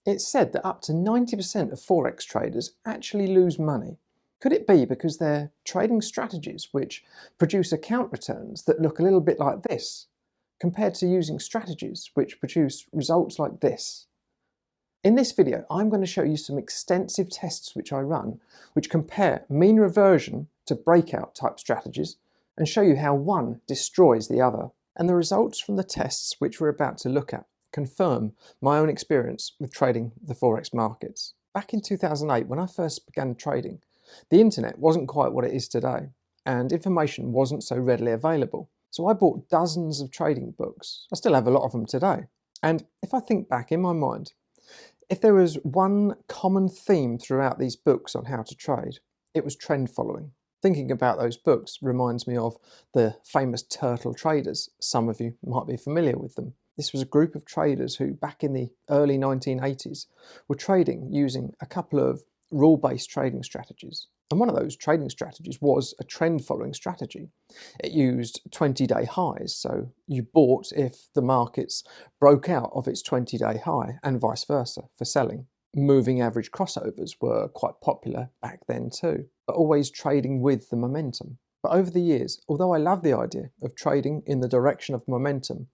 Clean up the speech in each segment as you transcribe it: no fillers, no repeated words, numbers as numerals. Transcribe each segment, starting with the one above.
It's said that up to 90% of Forex traders actually lose money. Could it be because they're trading strategies which produce account returns that look a little bit like this, compared to using strategies which produce results like this? In this video, I'm going to show you some extensive tests which I run, which compare mean reversion to breakout type strategies and show you how one destroys the other. And the results from the tests which we're about to look at confirm my own experience with trading the Forex markets. Back in 2008, when I first began trading, the internet wasn't quite what it is today, and information wasn't so readily available. So I bought dozens of trading books. I still have a lot of them today. And if I think back in my mind, if there was one common theme throughout these books on how to trade, it was trend following. Thinking about those books reminds me of the famous turtle traders. Some of you might be familiar with them. This was a group of traders who, back in the early 1980s, were trading using a couple of rule-based trading strategies. And one of those trading strategies was a trend-following strategy. It used 20-day highs, so you bought if the markets broke out of its 20-day high, and vice versa for selling. Moving average crossovers were quite popular back then too, but always trading with the momentum. But over the years, although I love the idea of trading in the direction of momentum,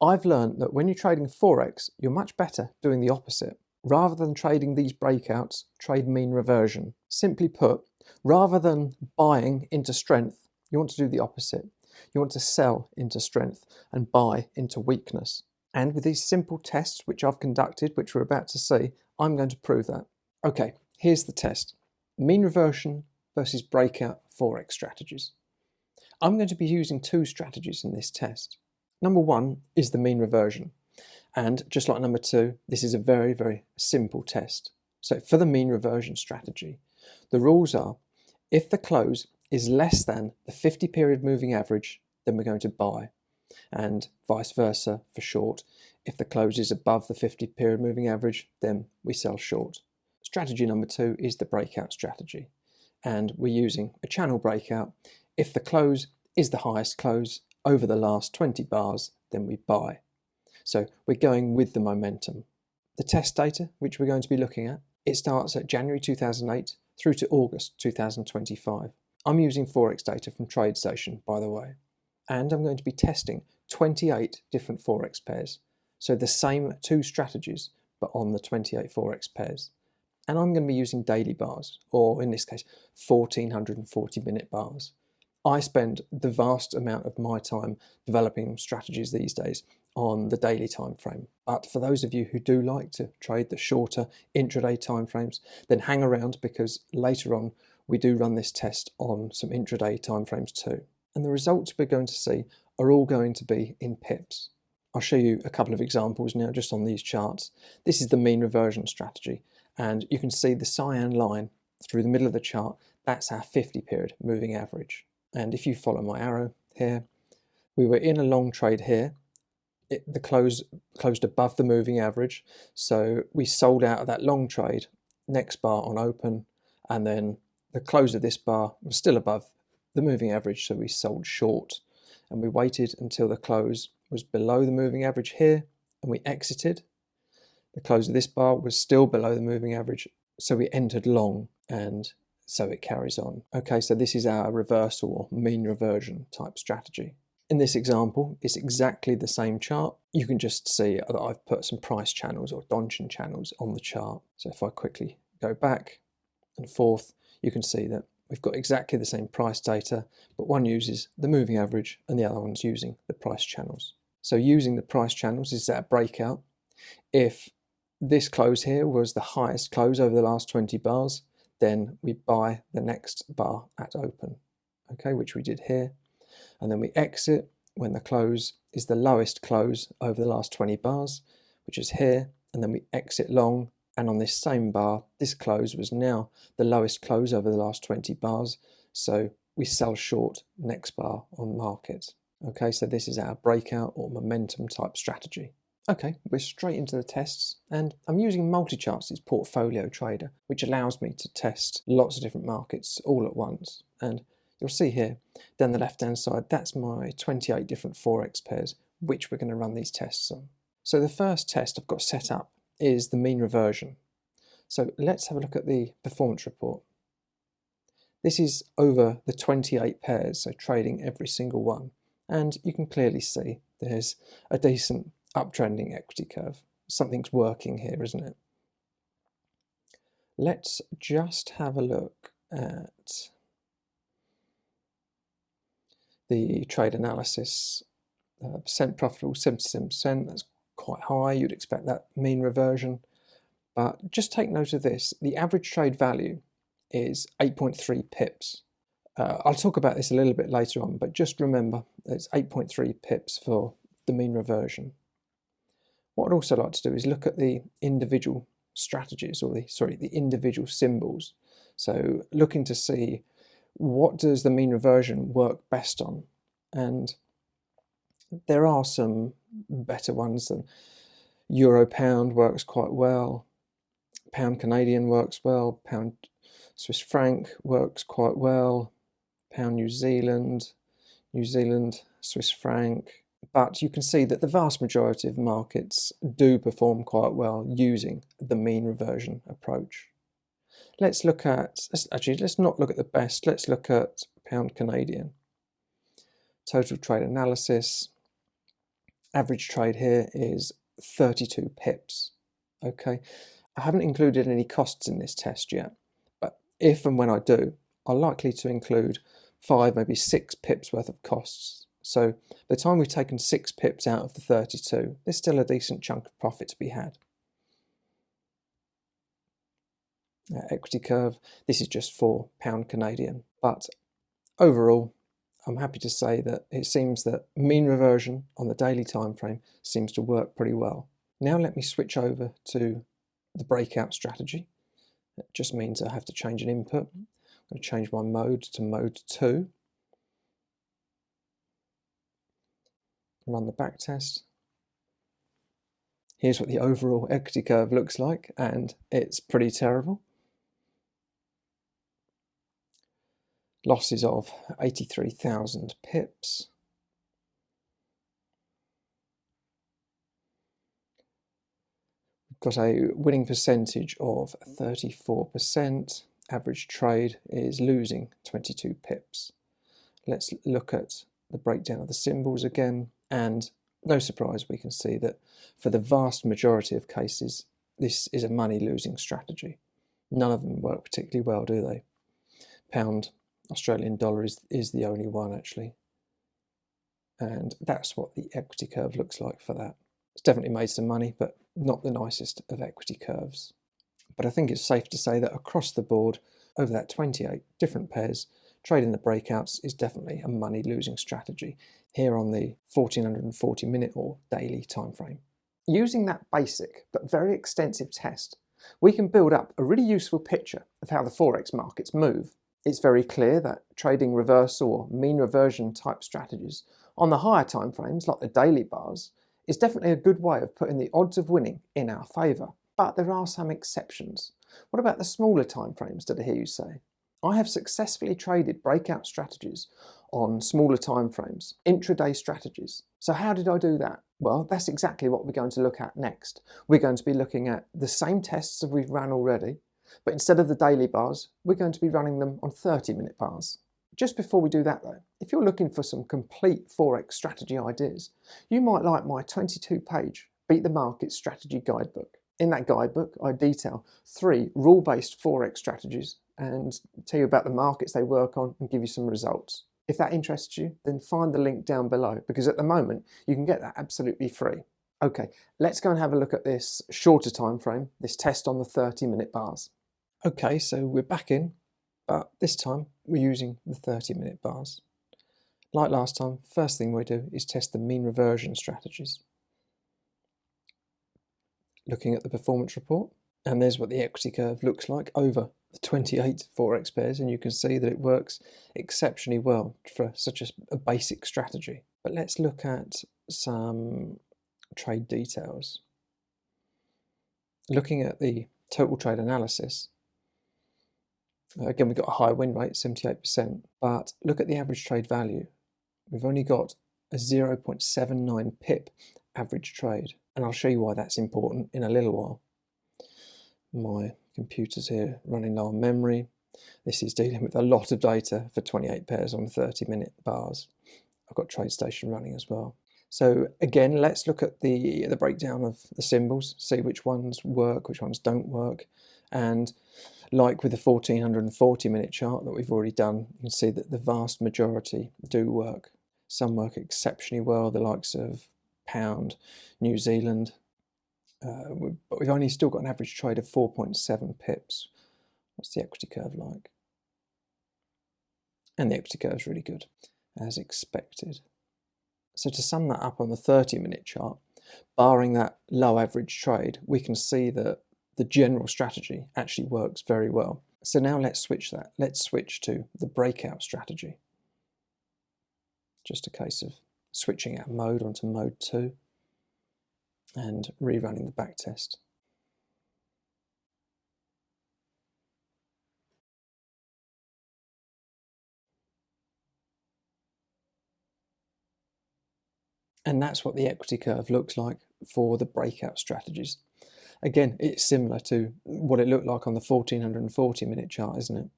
I've learned that when you're trading Forex, you're much better doing the opposite. Rather than trading these breakouts, trade mean reversion. Simply put, rather than buying into strength, you want to do the opposite. You want to sell into strength and buy into weakness. And with these simple tests which I've conducted, which we're about to see, I'm going to prove that. Okay, here's the test. Mean reversion versus breakout Forex strategies. I'm going to be using two strategies in this test. Number one is the mean reversion. And just like number two, this is a very, very simple test. So for the mean reversion strategy, the rules are, if the close is less than the 50-period moving average, then we're going to buy. And vice versa for short. If the close is above the 50-period moving average, then we sell short. Strategy number two is the breakout strategy. And we're using a channel breakout. If the close is the highest close over the last 20 bars, then we buy. So we're going with the momentum. The test data, which we're going to be looking at, it starts at January 2008 through to August 2025. I'm using Forex data from TradeStation, by the way. And I'm going to be testing 28 different Forex pairs. So the same two strategies, but on the 28 Forex pairs. And I'm going to be using daily bars, or in this case, 1440-minute bars. I spend the vast amount of my time developing strategies these days on the daily time frame. But for those of you who do like to trade the shorter intraday time frames, then hang around, because later on we do run this test on some intraday time frames too. And the results we're going to see are all going to be in pips. I'll show you a couple of examples now just on these charts. This is the mean reversion strategy, and you can see the cyan line through the middle of the chart. That's our 50-period moving average. And if you follow my arrow here, we were in a long trade here. The close closed above the moving average, so we sold out of that long trade. Next bar on open, and then the close of this bar was still above the moving average, so we sold short. And we waited until the close was below the moving average here, and we exited. The close of this bar was still below the moving average, so we entered long, and so it carries on. Okay, so this is our reversal or mean reversion type strategy. In this example, it's exactly the same chart. You can just see that I've put some price channels or Donchian channels on the chart. So if I quickly go back and forth, you can see that we've got exactly the same price data, but one uses the moving average and the other one's using the price channels. So using the price channels is that breakout. If this close here was the highest close over the last 20 bars, then we buy the next bar at open, okay, which we did here. And then we exit when the close is the lowest close over the last 20 bars, which is here. And then we exit long, and on this same bar, this close was now the lowest close over the last 20 bars. So we sell short next bar on market. Okay, so this is our breakout or momentum type strategy. Okay, we're straight into the tests, and I'm using Multicharts' Portfolio Trader, which allows me to test lots of different markets all at once. And you'll see here, down the left-hand side, that's my 28 different Forex pairs, which we're going to run these tests on. So the first test I've got set up is the mean reversion. So let's have a look at the performance report. This is over the 28 pairs, so trading every single one. And you can clearly see there's a decent uptrending equity curve. Something's working here, isn't it? Let's just have a look at the trade analysis. Percent profitable, 77%, that's quite high. You'd expect that mean reversion. But just take note of this. The average trade value is 8.3 pips. I'll talk about this a little bit later on, but just remember it's 8.3 pips for the mean reversion. What I'd also like to do is look at the individual strategies, or the individual symbols. So looking to see what does the mean reversion work best on. And there are some better ones than Euro Pound works quite well, Pound Canadian works well, Pound Swiss franc works quite well, Pound New Zealand, Swiss franc. But you can see that the vast majority of markets do perform quite well using the mean reversion approach. Let's not look at the best, let's look at Pound Canadian. Total trade analysis, average trade here is 32 pips. Okay, I haven't included any costs in this test yet, but if and when I do, I'm likely to include 5, maybe 6 pips worth of costs. So by the time we've taken 6 pips out of the 32, there's still a decent chunk of profit to be had. Equity curve, this is just for Pound Canadian, but overall I'm happy to say that it seems that mean reversion on the daily time frame seems to work pretty well. Now let me switch over to the breakout strategy. It just means I have to change an input. I'm going to change my mode to mode 2. Run the back test. Here's what the overall equity curve looks like, and it's pretty terrible. Losses of 83,000 pips. We've got a winning percentage of 34%. Average trade is losing 22 pips. Let's look at the breakdown of the symbols again, and no surprise, we can see that for the vast majority of cases, this is a money-losing strategy. None of them work particularly well, do they? Pound Australian dollar is the only one, actually. And that's what the equity curve looks like for that. It's definitely made some money, but not the nicest of equity curves. But I think it's safe to say that across the board, over that 28 different pairs, trading the breakouts is definitely a money-losing strategy here on the 1440-minute or daily time frame. Using that basic but very extensive test, we can build up a really useful picture of how the Forex markets move. It's very clear that trading reversal or mean reversion type strategies on the higher time frames, like the daily bars, is definitely a good way of putting the odds of winning in our favour. But there are some exceptions. What about the smaller time frames, did I hear you say? I have successfully traded breakout strategies on smaller time frames, intraday strategies. So how did I do that? Well, that's exactly what we're going to look at next. We're going to be looking at the same tests that we've run already, but instead of the daily bars, we're going to be running them on 30-minute bars. Just before we do that though, if you're looking for some complete Forex strategy ideas, you might like my 22-page Beat the Market Strategy Guidebook. In that guidebook, I detail 3 rule-based Forex strategies and tell you about the markets they work on and give you some results. If that interests you, then find the link down below, because at the moment you can get that absolutely free. Okay, let's go and have a look at this shorter time frame, this test on the 30-minute bars. Okay, so we're back in, but this time we're using the 30-minute bars. Like last time, first thing we do is test the mean reversion strategies. Looking at the performance report, and there's what the equity curve looks like over the 28 Forex pairs, and you can see that it works exceptionally well for such a basic strategy. But let's look at some trade details. Looking at the total trade analysis, again we've got a high win rate, 78%, but look at the average trade value. We've only got a 0.79 pip average trade. And I'll show you why that's important in a little while. My computer's here running low on memory. This is dealing with a lot of data for 28 pairs on 30-minute bars. I've got TradeStation running as well. So again, let's look at the breakdown of the symbols, see which ones work, which ones don't work. And like with the 1440-minute chart that we've already done, you can see that the vast majority do work. Some work exceptionally well, the likes of pound, New Zealand, but we've only still got an average trade of 4.7 pips. What's the equity curve like? And the equity curve is really good, as expected. So to sum that up on the 30-minute chart, barring that low average trade, we can see that the general strategy actually works very well. So now let's switch that. Let's switch to the breakout strategy. Just a case of switching out mode onto mode 2 and rerunning the back test. And that's what the equity curve looks like for the breakout strategies. Again, it's similar to what it looked like on the 1440-minute chart, isn't it?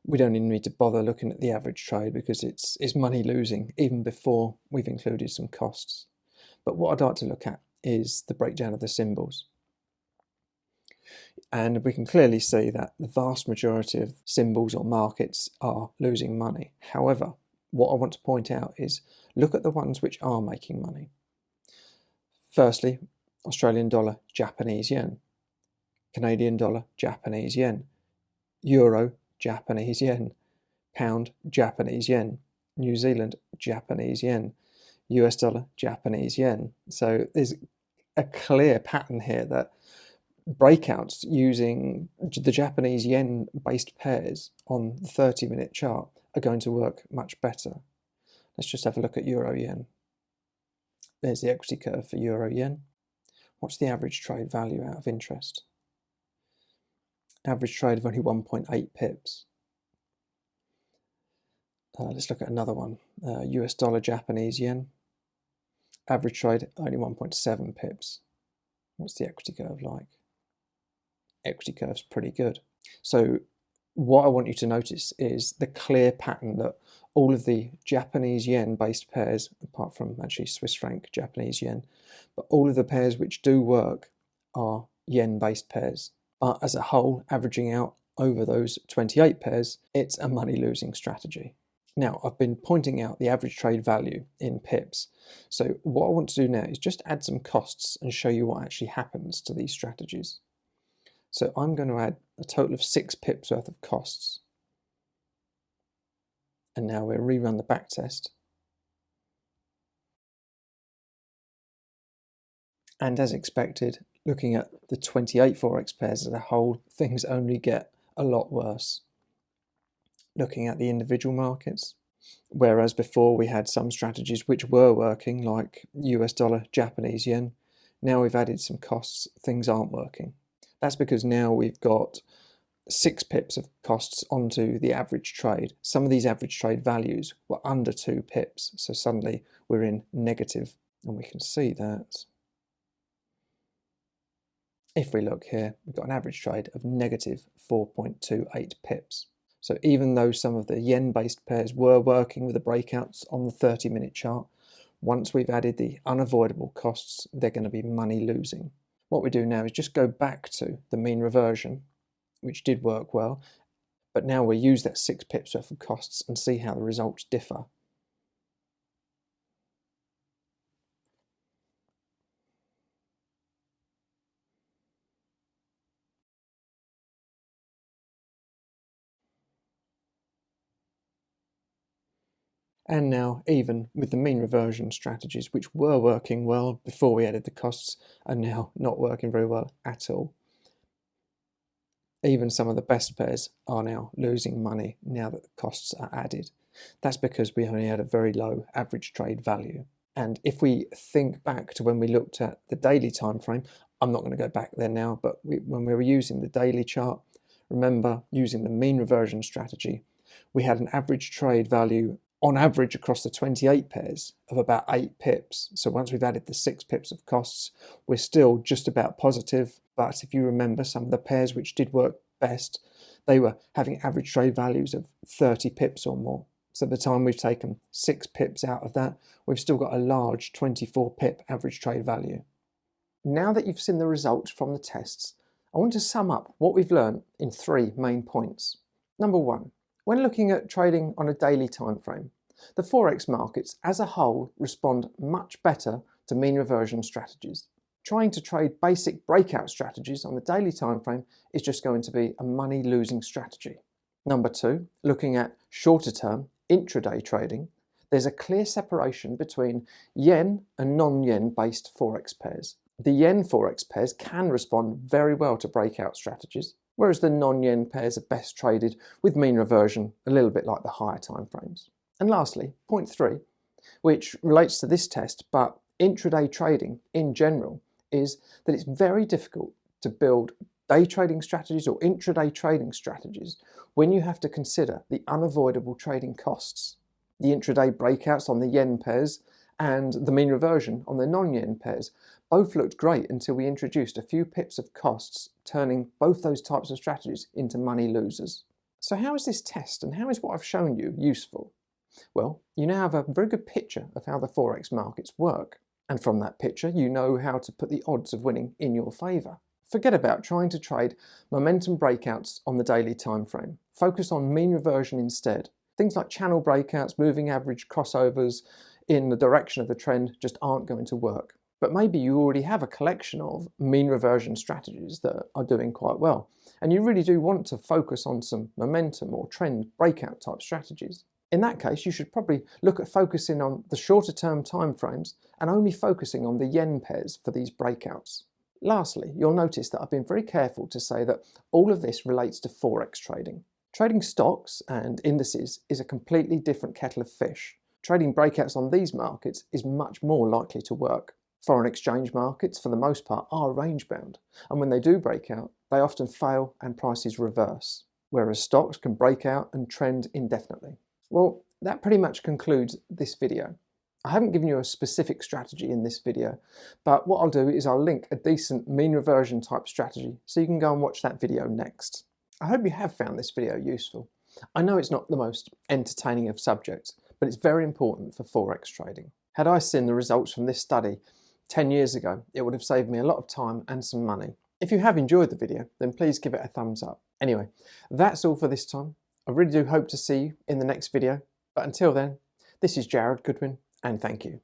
We don't even need to bother looking at the average trade because it's money losing even before we've included some costs. But what I'd like to look at is the breakdown of the symbols. And we can clearly see that the vast majority of symbols or markets are losing money. However, what I want to point out is look at the ones which are making money. Firstly, Australian dollar, Japanese yen, Canadian dollar, Japanese yen, euro, Japanese yen, pound, Japanese yen, New Zealand, Japanese yen, US dollar, Japanese yen. So there's a clear pattern here that breakouts using the Japanese yen based pairs on the 30-minute chart are going to work much better. Let's just have a look at euro yen. There's the equity curve for euro yen. What's the average trade value out of interest? Average trade of only 1.8 pips. Let's look at another one. US dollar, Japanese yen. Average trade only 1.7 pips. What's the equity curve like? Equity curve's pretty good. So what I want you to notice is the clear pattern that all of the Japanese yen based pairs, apart from actually Swiss franc, Japanese yen, but all of the pairs which do work are yen based pairs. But as a whole, averaging out over those 28 pairs, it's a money losing strategy. Now, I've been pointing out the average trade value in pips. So what I want to do now is just add some costs and show you what actually happens to these strategies. So I'm going to add a total of 6 pips worth of costs. And now we'll rerun the back test. And as expected, looking at the 28 Forex pairs as a whole, things only get a lot worse. Looking at the individual markets, whereas before we had some strategies which were working, like US dollar, Japanese yen, now we've added some costs, things aren't working. That's because now we've got 6 pips of costs onto the average trade. Some of these average trade values were under 2 pips, so suddenly we're in negative, and we can see that. If we look here, we've got an average trade of negative 4.28 pips. So even though some of the yen-based pairs were working with the breakouts on the 30-minute chart, once we've added the unavoidable costs, they're going to be money losing. What we do now is just go back to the mean reversion, which did work well, but now we use that 6 pips worth of costs and see how the results differ. And now, even with the mean reversion strategies, which were working well before we added the costs, are now not working very well at all. Even some of the best pairs are now losing money now that the costs are added. That's because we only had a very low average trade value. And if we think back to when we looked at the daily time frame, I'm not going to go back there now, but when we were using the daily chart, remember using the mean reversion strategy, we had an average trade value on average across the 28 pairs of about 8 pips. So once we've added the 6 pips of costs, we're still just about positive. But if you remember, some of the pairs which did work best, they were having average trade values of 30 pips or more. So by the time we've taken 6 pips out of that, we've still got a large 24 pip average trade value. Now that you've seen the results from the tests, I want to sum up what we've learned in 3 main points. Number 1, when looking at trading on a daily time frame, the Forex markets as a whole respond much better to mean reversion strategies. Trying to trade basic breakout strategies on the daily time frame is just going to be a money-losing strategy. Number 2, looking at shorter term intraday trading, there's a clear separation between yen and non-yen based Forex pairs. The yen Forex pairs can respond very well to breakout strategies, whereas the non-yen pairs are best traded with mean reversion, a little bit like the higher time frames. And lastly, point 3, which relates to this test, but intraday trading in general, is that it's very difficult to build day trading strategies or intraday trading strategies when you have to consider the unavoidable trading costs. The intraday breakouts on the yen pairs and the mean reversion on the non-yen pairs both looked great until we introduced a few pips of costs, turning both those types of strategies into money losers. So how is this test and how is what I've shown you useful? Well, you now have a very good picture of how the Forex markets work. And from that picture, you know how to put the odds of winning in your favour. Forget about trying to trade momentum breakouts on the daily time frame. Focus on mean reversion instead. Things like channel breakouts, moving average crossovers in the direction of the trend just aren't going to work. But maybe you already have a collection of mean reversion strategies that are doing quite well, and you really do want to focus on some momentum or trend breakout type strategies. In that case, you should probably look at focusing on the shorter term time frames and only focusing on the yen pairs for these breakouts. Lastly, you'll notice that I've been very careful to say that all of this relates to Forex trading. Trading stocks and indices is a completely different kettle of fish. Trading breakouts on these markets is much more likely to work. Foreign exchange markets, for the most part, are range-bound, and when they do break out, they often fail and prices reverse, whereas stocks can break out and trend indefinitely. Well, that pretty much concludes this video. I haven't given you a specific strategy in this video, but what I'll do is I'll link a decent mean reversion type strategy so you can go and watch that video next. I hope you have found this video useful. I know it's not the most entertaining of subjects, but it's very important for Forex trading. Had I seen the results from this study 10 years ago, it would have saved me a lot of time and some money. If you have enjoyed the video, then please give it a thumbs up. Anyway, that's all for this time. I really do hope to see you in the next video, but until then, this is Jared Goodwin, and thank you.